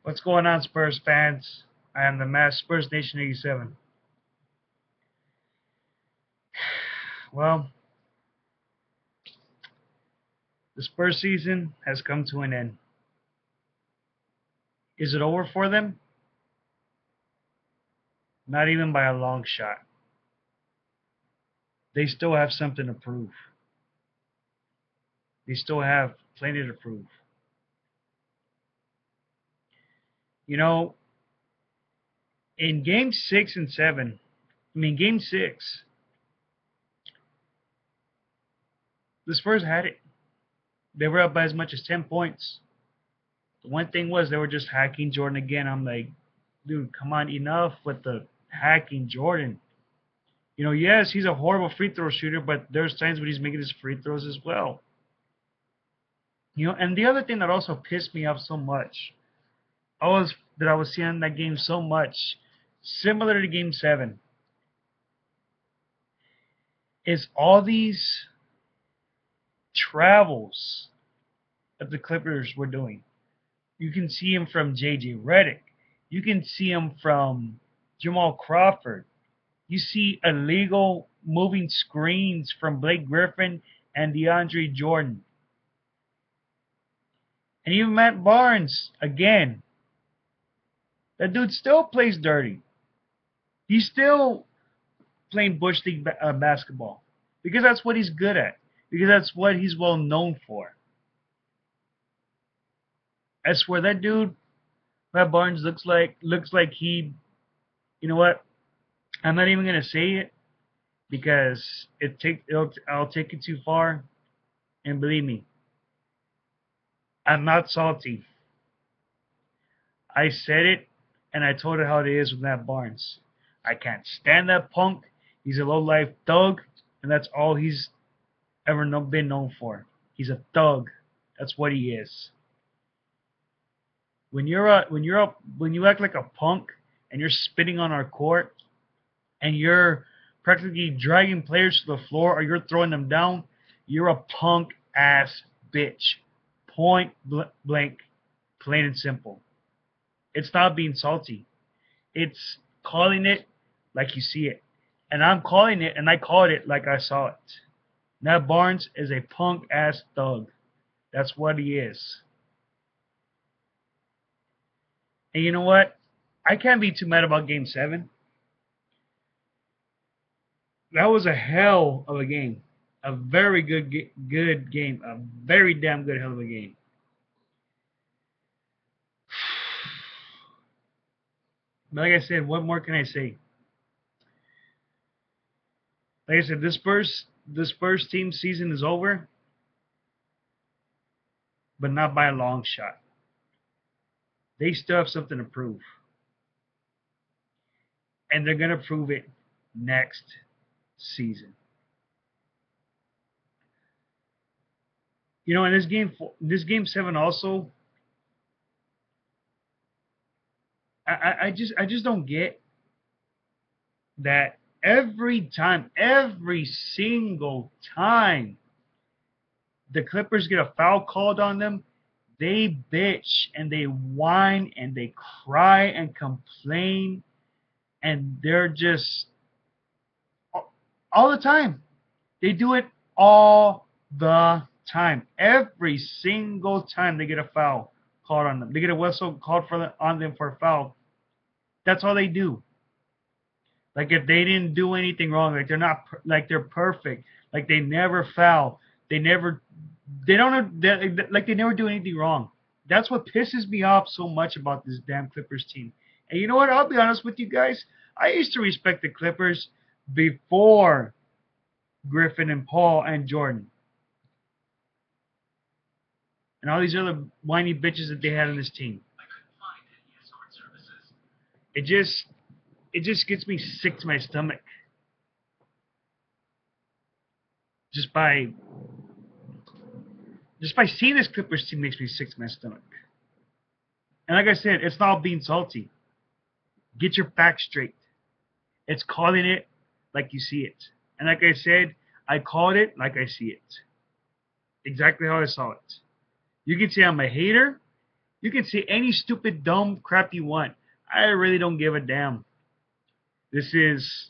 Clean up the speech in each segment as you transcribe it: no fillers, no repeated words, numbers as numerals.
What's going on, Spurs fans? I am the Mass Spurs Nation 87. Well, the Spurs season has come to an end. Is it over for them? Not even by a long shot. They still have something to prove. They still have plenty to prove. You know, in game 6 and 7, game 6, the Spurs had it. They were up by as much as 10 points. The one thing was they were just hacking Jordan again. I'm like, dude, come on, enough with the hacking Jordan. Yes, he's a horrible free throw shooter, but there's times when he's making his free throws as well. And the other thing that also pissed me off so much, I was seeing that game so much, similar to Game 7, is all these travels that the Clippers were doing. You can see him from J.J. Redick. You can see him from Jamal Crawford. You see illegal moving screens from Blake Griffin and DeAndre Jordan. And even Matt Barnes, again, that dude still plays dirty. He's still playing Bush League basketball because that's what he's good at, because that's what he's well known for. I swear that dude, Matt Barnes, looks like he, you know what? I'm not even gonna say it because I'll take it too far, and believe me, I'm not salty. I said it, and I told it how it is with Matt Barnes. I can't stand that punk. He's a low-life thug, and that's all he's ever been known for. He's a thug. That's what he is. When you act like a punk and you're spitting on our court and you're practically dragging players to the floor or you're throwing them down, you're a punk ass bitch. Point blank, plain and simple. It's not being salty. It's calling it like you see it. And I'm calling it, and I called it like I saw it. Matt Barnes is a punk ass thug. That's what he is. And you know what? I can't be too mad about Game 7. That was a hell of a game. A very good game. A very damn good hell of a game. But like I said, what more can I say? Like I said, this Spurs team season is over, but not by a long shot. They still have something to prove. And they're going to prove it next season. In this game 7 also, I just don't get that every single time the Clippers get a foul called on them, they bitch and they whine and they cry and complain, and they're just all the time. They do it all the time. Every single time they get a foul called on them, they get a whistle called on them for a foul. That's all they do. Like if they didn't do anything wrong, like they're perfect, like they never foul, they never do anything wrong. That's what pisses me off so much about this damn Clippers team. And you know what? I'll be honest with you guys. I used to respect the Clippers before Griffin and Paul and Jordan and all these other whiny bitches that they had on this team. It just gets me sick to my stomach. Just by seeing this Clippers team makes me sick to my stomach. And like I said, it's not being salty. Get your facts straight. It's calling it like you see it. And like I said, I called it like I see it. Exactly how I saw it. You can say I'm a hater. You can say any stupid, dumb crap you want. I really don't give a damn. This is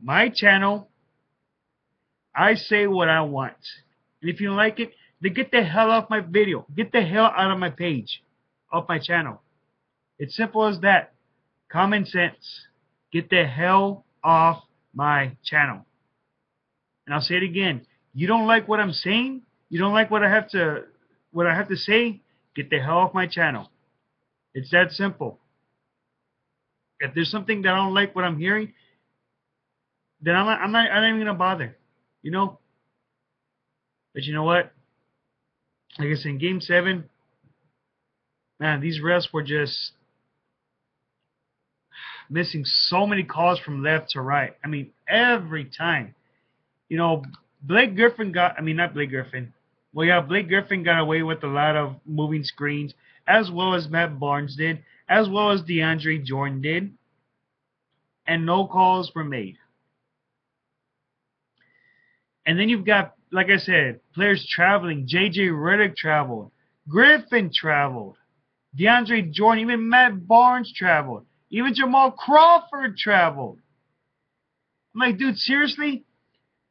my channel. I say what I want. And if you don't like it, then get the hell off my video. Get the hell out of my page, off my channel. It's simple as that. Common sense. Get the hell off my channel. And I'll say it again. You don't like what I'm saying? You don't like what I have to say? Get the hell off my channel. It's that simple. If there's something that I don't like what I'm hearing, then I'm not even gonna bother. You know? But you know what? Like I said, in Game 7, man, these refs were just missing so many calls from left to right. I mean, every time. You know, Blake Griffin got, I mean, not Blake Griffin. Well, yeah, Blake Griffin got away with a lot of moving screens, as well as Matt Barnes did, as well as DeAndre Jordan did, and no calls were made. And then you've got, like I said, players traveling. J.J. Redick traveled. Griffin traveled. DeAndre Jordan, even Matt Barnes traveled. Even Jamal Crawford traveled. I'm like, dude, seriously?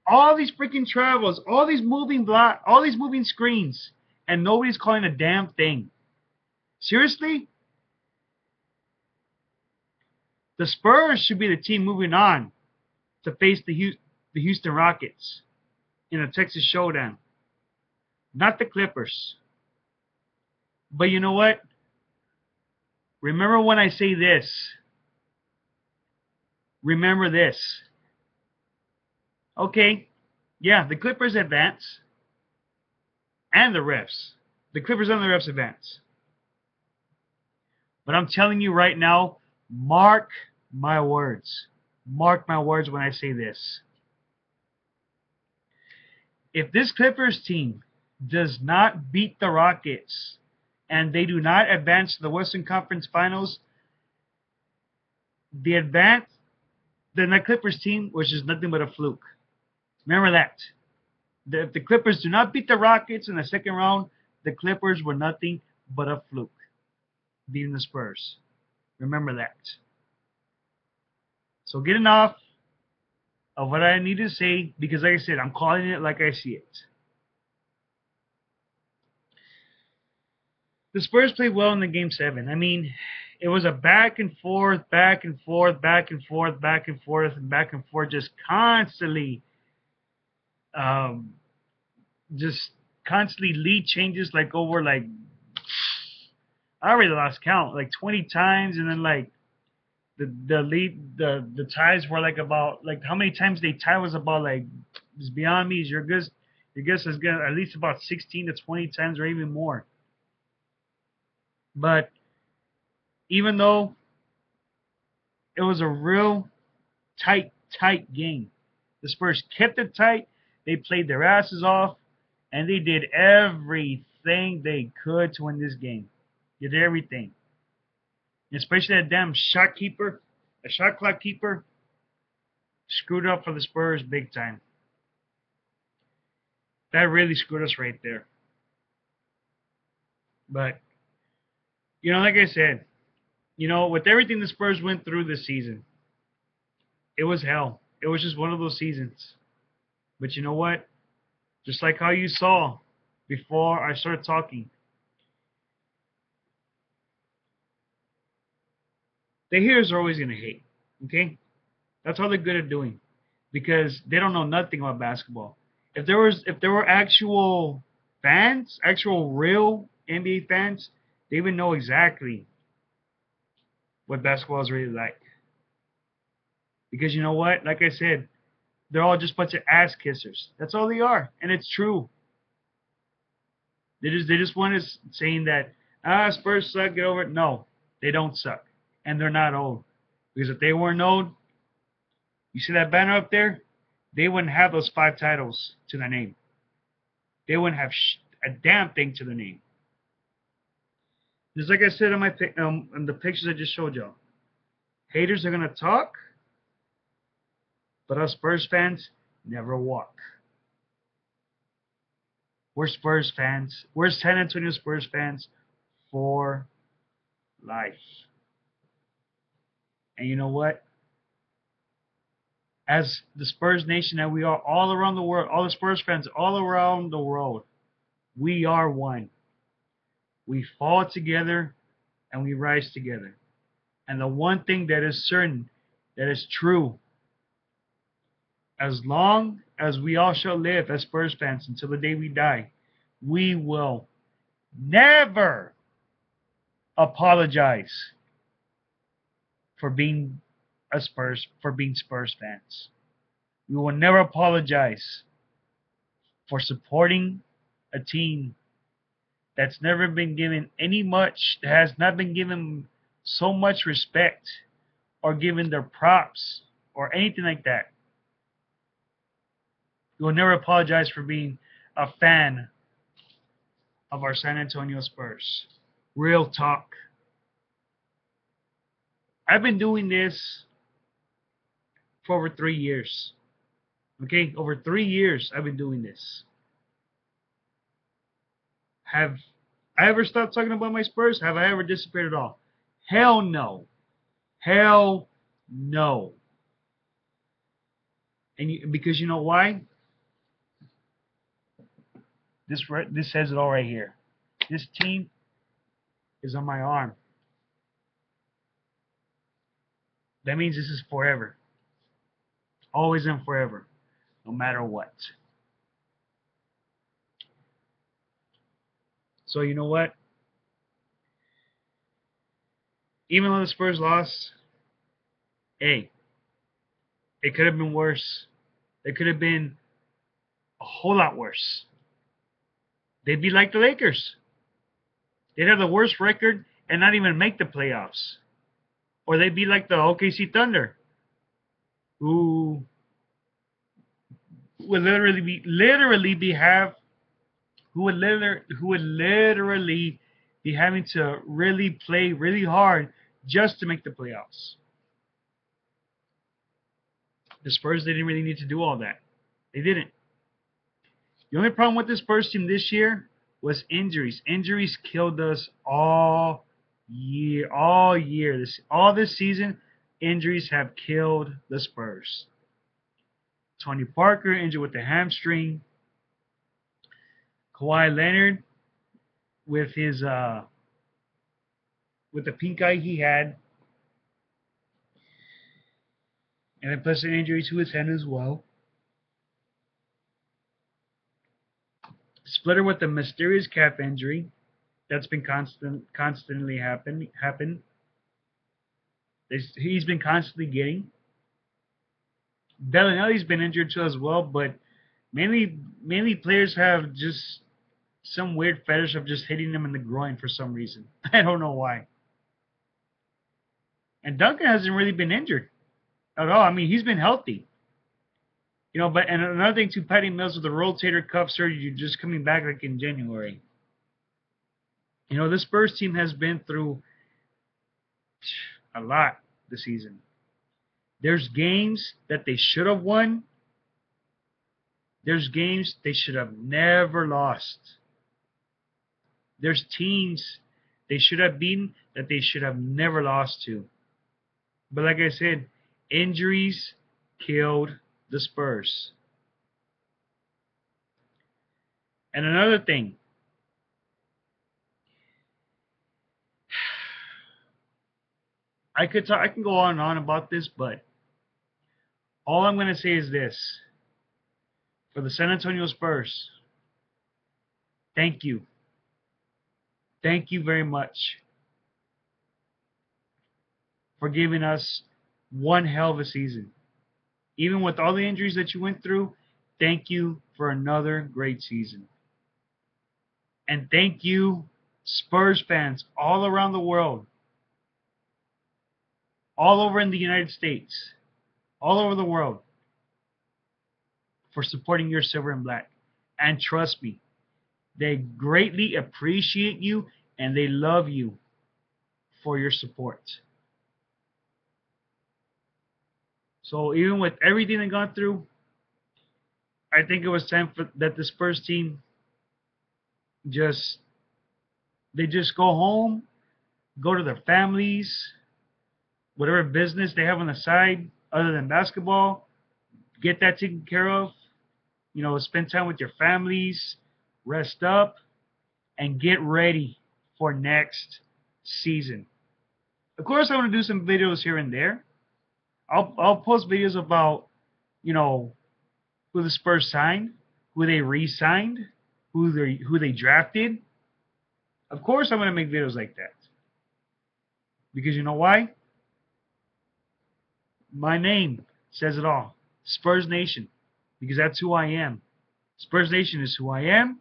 All these freaking travels, all these moving screens, and nobody's calling a damn thing. Seriously? The Spurs should be the team moving on to face the Houston Rockets in a Texas showdown, not the Clippers. But you know what? Remember when I say this. Remember this. Okay, yeah, the Clippers advance, and the refs. The Clippers and the refs advance. But I'm telling you right now, mark my words. Mark my words when I say this. If this Clippers team does not beat the Rockets and they do not advance to the Western Conference Finals, the Clippers team was just nothing but a fluke. Remember that. If the Clippers do not beat the Rockets in the second round, the Clippers were nothing but a fluke, beating the Spurs. Remember that. So get enough of what I need to say, because like I said, I'm calling it like I see it. The Spurs played well in the Game 7. I mean, it was a back and forth, just constantly lead changes, like over like, I already lost count, like 20 times, and then like the ties were like about, like how many times they tie was about, like, it's beyond me. Your guess is good, at least about 16 to 20 times or even more. But even though it was a real tight game, the Spurs kept it tight. They played their asses off, and they did everything they could to win this game. Did everything. Especially that damn shot clock keeper, screwed up for the Spurs big time. That really screwed us right there. But, you know, like I said, you know, with everything the Spurs went through this season, it was hell. It was just one of those seasons. But you know what? Just like how you saw before I started talking, the haters are always going to hate. Okay? That's all they're good at doing, because they don't know nothing about basketball. If there were actual fans, actual real NBA fans, they would know exactly what basketball is really like. Because you know what? Like I said, they're all just a bunch of ass kissers. That's all they are, and it's true. They just want us saying that Spurs suck, get over it. No, they don't suck, and they're not old. Because if they weren't old, you see that banner up there? They wouldn't have those 5 titles to their name. They wouldn't have a damn thing to their name. Just like I said in the pictures I just showed y'all. Haters are gonna talk, but us Spurs fans never walk. We're Spurs fans. We're San Antonio Spurs fans forever. life. And you know what? As the Spurs nation that we are all around the world, all the Spurs fans all around the world, we are one. We fall together and we rise together. And the one thing that is certain, that is true, as long as we all shall live as Spurs fans until the day we die, we will never apologize for being Spurs fans. We will never apologize for supporting a team that's never been given that has not been given so much respect or given their props or anything like that. We will never apologize for being a fan of our San Antonio Spurs. Real talk. I've been doing this for over 3 years. Okay, over 3 years I've been doing this. Have I ever stopped talking about my Spurs? Have I ever disappeared at all? Hell no. Hell no. Because you know why? This says it all right here. This team is on my arm. That means this is forever. Always and forever. No matter what. So you know what? Even though the Spurs lost, hey, it could have been worse. It could have been a whole lot worse. They'd be like the Lakers. They'd have the worst record and not even make the playoffs. Or they'd be like the OKC Thunder, who would literally be having to really play really hard just to make the playoffs. The Spurs, they didn't really need to do all that. They didn't. The only problem with this Spurs team this year was injuries. Injuries killed us all year. All this season, injuries have killed the Spurs. Tony Parker injured with the hamstring. Kawhi Leonard with his with the pink eye he had, and then plus an injury to his hand as well. Splitter with the mysterious calf injury that's been constantly happen. He's been constantly getting. Bellinelli's been injured too as well, but mainly players have just some weird fetish of just hitting them in the groin for some reason. I don't know why. And Duncan hasn't really been injured at all. I mean, he's been healthy. You know, but and another thing too, Patty Mills with the rotator cuff surgery just coming back like in January. You know, this Spurs team has been through a lot this season. There's games that they should have won. There's games they should have never lost. There's teams they should have beaten that they should have never lost to. But like I said, injuries killed the Spurs. And another thing, I can go on and on about this, but all I'm going to say is this. For the San Antonio Spurs, thank you. Thank you very much for giving us one hell of a season. Even with all the injuries that you went through, thank you for another great season. And thank you, Spurs fans all around the world, all over in the United States, all over the world, for supporting your silver and black. And trust me, they greatly appreciate you and they love you for your support. So even with everything they've gone through, I think it was time that the Spurs team just go home, go to their families, whatever business they have on the side other than basketball, get that taken care of. You know, spend time with your families, rest up, and get ready for next season. Of course, I'm going to do some videos here and there. I'll post videos about, you know, who the Spurs signed, who they re-signed, who they drafted. Of course, I'm going to make videos like that. Because you know why? My name says it all. Spurs Nation. Because that's who I am. Spurs Nation is who I am,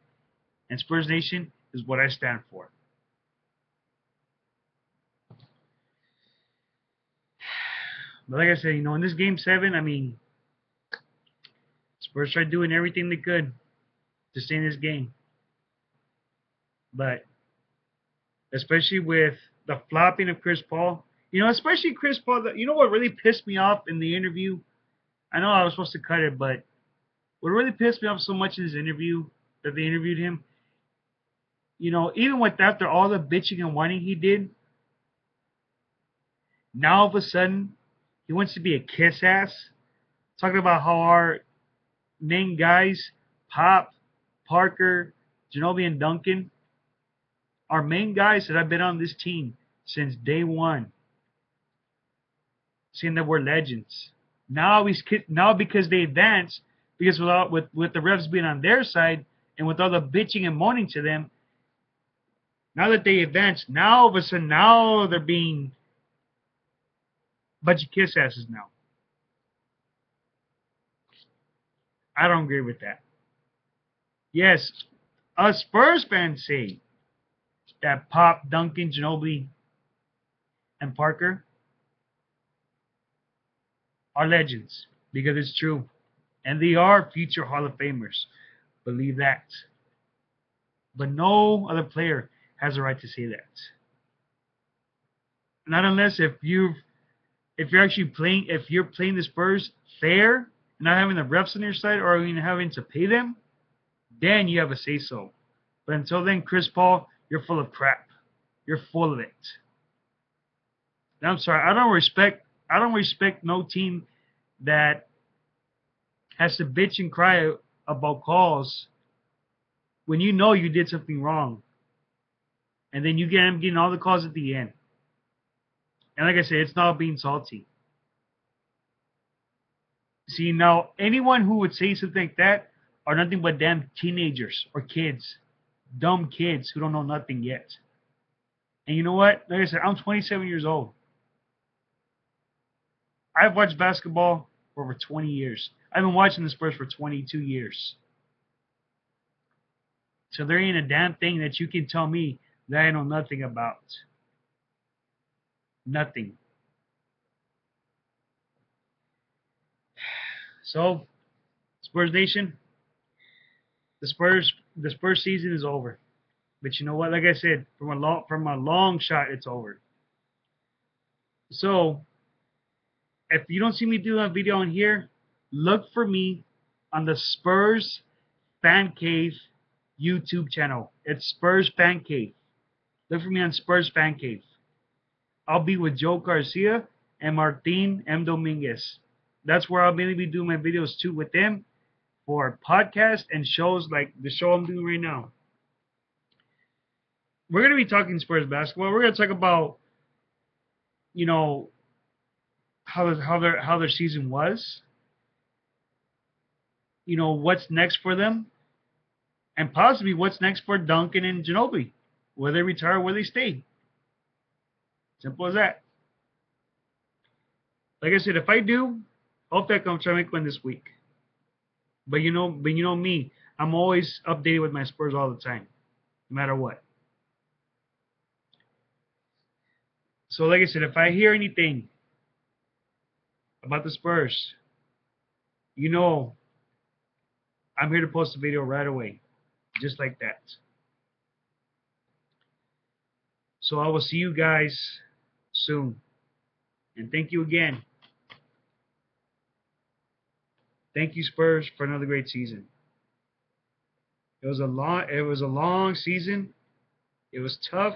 and Spurs Nation is what I stand for. But like I said, you know, in this game 7, I mean, Spurs tried doing everything they could to stay in this game. But especially with the flopping of Chris Paul, you know, especially Chris Paul, you know what really pissed me off in the interview? I know I was supposed to cut it, but what really pissed me off so much in his interview, that they interviewed him, you know, even with after all the bitching and whining he did, now all of a sudden he wants to be a kiss ass, talking about how our main guys, Pop, Parker, Ginobili, and Duncan, our main guys that have been on this team since day one, saying that we're legends. Now because they advanced, because with the refs being on their side and with all the bitching and moaning to them, now that they advanced, now all of a sudden now they're being a bunch of kiss asses now. I don't agree with that. Yes, us Spurs fans say that Pop, Duncan, Ginobili, and Parker are legends because it's true. And they are future Hall of Famers. Believe that. But no other player has a right to say that. Not unless if you're playing the Spurs fair, not having the refs on your side or even having to pay them, then you have a say so. But until then, Chris Paul, you're full of crap. You're full of it. And I'm sorry, I don't respect no team that has to bitch and cry about calls when you know you did something wrong. And then you get them getting all the calls at the end. And like I said, it's not being salty. See, now, anyone who would say something like that are nothing but damn teenagers or kids. Dumb kids who don't know nothing yet. And you know what? Like I said, I'm 27 years old. I've watched basketball for over 20 years. I've been watching the Spurs for 22 years. So there ain't a damn thing that you can tell me that I know nothing about. Nothing. So, Spurs Nation, the Spurs season is over. But you know what? Like I said, from a long shot, it's over. So, if you don't see me do a video on here, look for me on the Spurs Fan Cave YouTube channel. It's Spurs Fan Cave. Look for me on Spurs Fan Cave. I'll be with Joe Garcia and Martin M. Dominguez. That's where I'll mainly be doing my videos too with them for podcasts and shows like the show I'm doing right now. We're going to be talking Spurs basketball. We're going to talk about, you know, how their season was. You know, what's next for them. And possibly what's next for Duncan and Ginobili. Will they retire or will they stay? Simple as that. Like I said, if I do, hopefully I can try to make one this week. But you know me, I'm always updated with my Spurs all the time, no matter what. So like I said, if I hear anything about the Spurs, you know I'm here to post a video right away, just like that. So I will see you guys soon. And thank you again. Thank you, Spurs, for another great season. It was a long season. It was tough.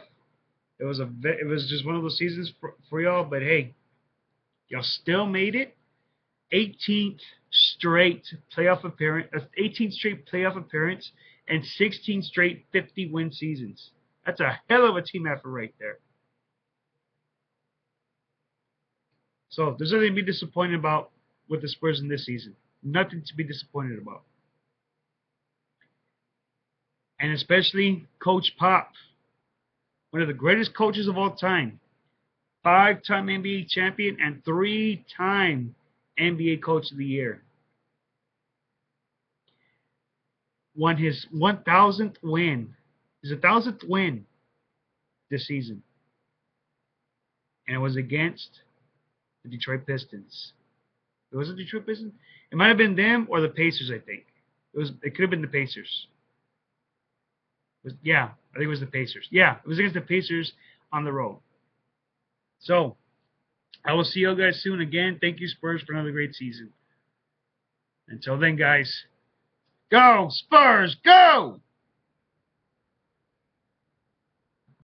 It was just one of those seasons for y'all. But hey, y'all still made it. 18th straight playoff appearance, 18th straight playoff appearance, and 16 straight 50-win seasons. That's a hell of a team effort right there. So there's nothing to be disappointed about with the Spurs in this season. Nothing to be disappointed about. And especially Coach Pop, one of the greatest coaches of all time. 5-time NBA champion and 3-time NBA Coach of the Year. Won his 1,000th win. His 1,000th win this season. And it was against the Detroit Pistons. It was the Detroit Pistons? It might have been them or the Pacers, I think. It could have been the Pacers. Yeah, I think it was the Pacers. Yeah, it was against the Pacers on the road. So, I will see you guys soon again. Thank you, Spurs, for another great season. Until then, guys, go Spurs, go!